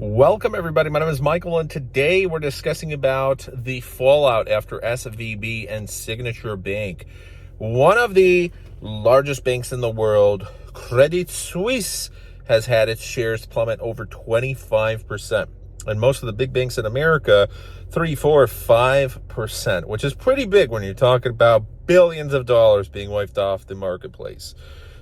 Welcome, everybody. My name is Michael, and today we're discussing about the fallout after SVB and Signature Bank. One of the largest banks in the world, Credit Suisse, has had its shares plummet over 25%. And most of the big banks in America, 3, 4, 5%, which is pretty big when you're talking about billions of dollars being wiped off the marketplace.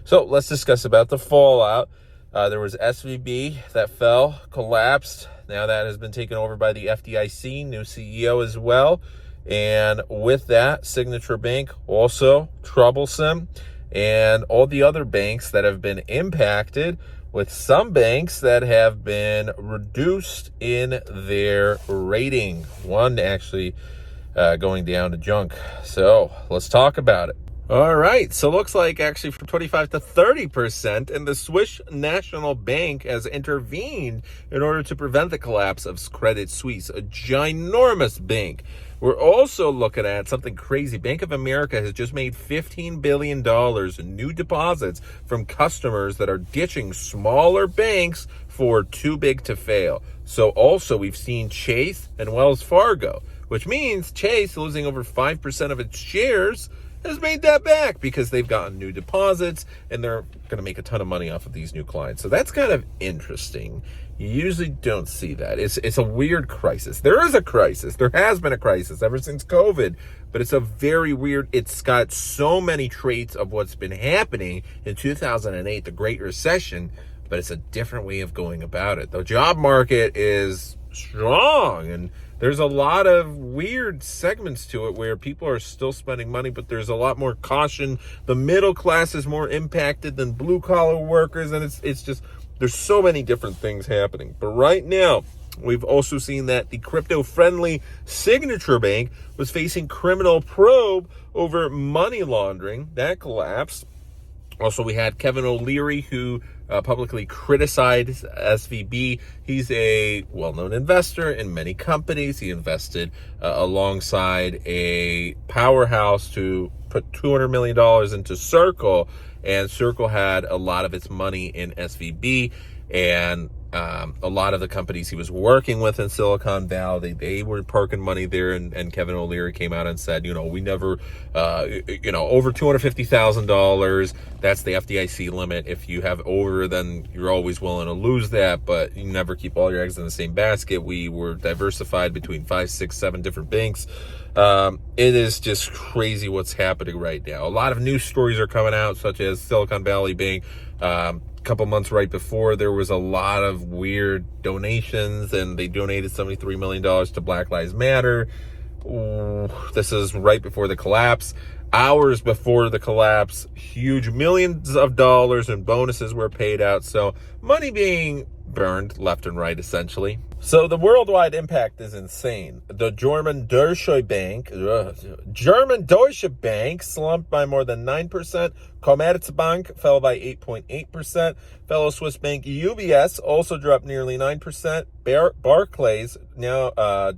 So let's discuss about the fallout. There was SVB that fell, collapsed. Now that has been taken over by the FDIC, new CEO as well. And with that, Signature Bank also troublesome. And all the other banks that have been impacted, with some banks that have been reduced in their rating. One actually going down to junk. So let's talk about it. All right, so looks like actually from 25 to 30%, and the Swiss National Bank has intervened in order to prevent the collapse of Credit Suisse, a ginormous bank. We're also looking at something crazy. Bank of America has just made $15 billion in new deposits from customers that are ditching smaller banks for too big to fail. So also we've seen Chase and Wells Fargo, which means Chase, losing over 5% of its shares, has made that back because they've gotten new deposits and they're going to make a ton of money off of these new clients. So that's kind of interesting. You usually don't see that. It's a weird crisis. There is a crisis. There has been a crisis ever since COVID, but it's a very weird, it's got so many traits of what's been happening in 2008, the Great Recession, but it's a different way of going about it. The job market is strong, and there's a lot of weird segments to it where people are still spending money, but there's a lot more caution. The middle class is more impacted than blue collar workers, and it's just, there's so many different things happening. But right now, we've also seen that the crypto-friendly Signature Bank was facing criminal probe over money laundering. That collapsed. Also, we had Kevin O'Leary, who publicly criticized SVB. He's a well-known investor in many companies. He invested alongside a powerhouse to put $200 million into Circle, and Circle had a lot of its money in SVB, and a lot of the companies he was working with in Silicon Valley, they were parking money there, and Kevin O'Leary came out and said, we never, over $250,000, that's the FDIC limit. If you have over, then you're always willing to lose that, but you never keep all your eggs in the same basket. We were diversified between 5, 6, 7 different banks. It is just crazy what's happening right now. A lot of news stories are coming out, such as Silicon Valley Bank. Couple months right before, there was a lot of weird donations, and they donated $73 million to Black Lives Matter. This is right before the collapse. Hours before the collapse, huge millions of dollars in bonuses were paid out. So money being burned left and right, essentially. So the worldwide impact is insane. The German Deutsche Bank slumped by more than 9%. Commerzbank fell by 8.8%. Fellow Swiss bank UBS also dropped nearly 9%. Barclays now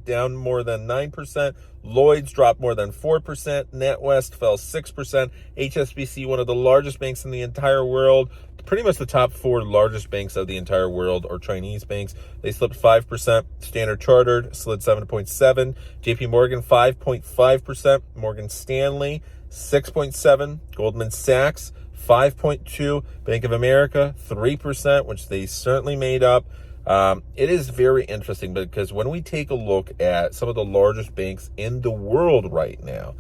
down more than 9%. Lloyd's dropped more than 4%. NatWest fell 6%. HSBC, one of the largest banks in the entire world, pretty much the top 4 largest banks of the entire world are Chinese banks. They slipped 5%. Standard Chartered slid 7.7%. JP Morgan 5.5%. Morgan Stanley 6.7%. Goldman Sachs 5.2%. Bank of America 3%, which they certainly made up. It is very interesting because when we take a look at some of the largest banks in the world right now,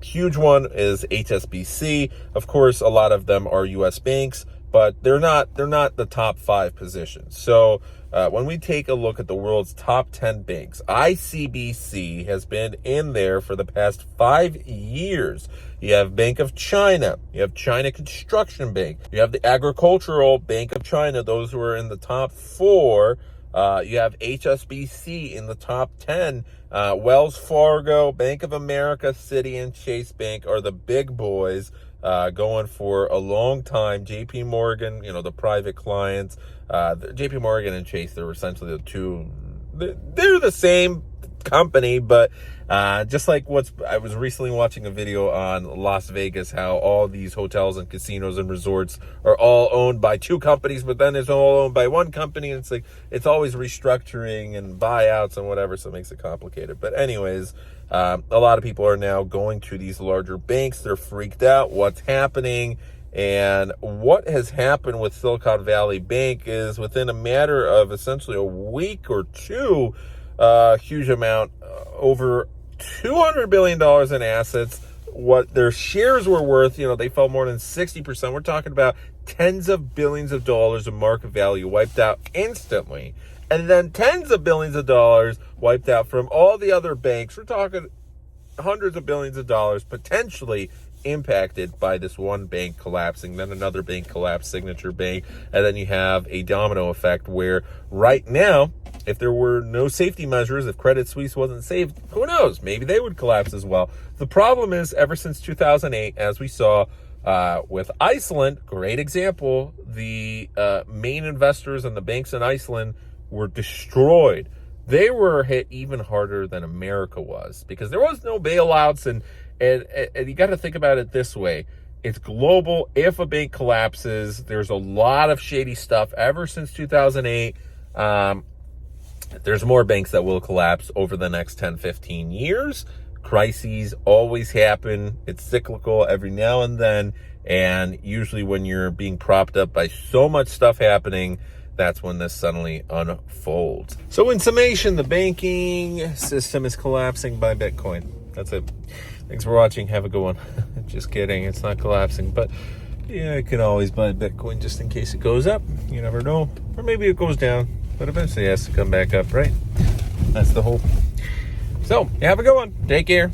huge one is HSBC. Of course, a lot of them are U.S. banks, but they're not the top 5 positions. So when we take a look at the world's top 10 banks, ICBC has been in there for the past 5 years. You have Bank of China. You have China Construction Bank. You have the Agricultural Bank of China. Those who are in the top 4. You have HSBC in the top 10. Wells Fargo, Bank of America, Citi, and Chase Bank are the big boys going for a long time. JP Morgan, the private clients. JP Morgan and Chase, they're essentially the two. They're the same company, but just like I was recently watching a video on Las Vegas, how all these hotels and casinos and resorts are all owned by two companies, but then it's all owned by one company, and it's like it's always restructuring and buyouts and whatever, so it makes it complicated. But anyways, a lot of people are now going to these larger banks. They're freaked out. What's happening? And what has happened with Silicon Valley Bank is within a matter of essentially a week or two, huge amount, over $200 billion in assets. What their shares were worth, they fell more than 60%. We're talking about tens of billions of dollars of market value wiped out instantly. And then tens of billions of dollars wiped out from all the other banks. We're talking hundreds of billions of dollars potentially impacted by this one bank collapsing, then another bank collapsed, Signature Bank, and then you have a domino effect where right now, if there were no safety measures, if Credit Suisse wasn't saved, who knows? Maybe they would collapse as well. The problem is, ever since 2008, as we saw with Iceland, great example, the main investors and the banks in Iceland were destroyed. They were hit even harder than America was because there was no bailouts, and you got to think about it this way. It's global. If a bank collapses, there's a lot of shady stuff ever since 2008. There's more banks that will collapse over the next 10, 15 years. Crises always happen. It's cyclical every now and then. And usually when you're being propped up by so much stuff happening, that's when this suddenly unfolds. So in summation, the banking system is collapsing by Bitcoin. That's it. Thanks for watching. Have a good one. Just kidding. It's not collapsing, but yeah, you can always buy Bitcoin just in case it goes up. You never know. Or maybe it goes down, but eventually it has to come back up, right? That's the hope. So have a good one. Take care.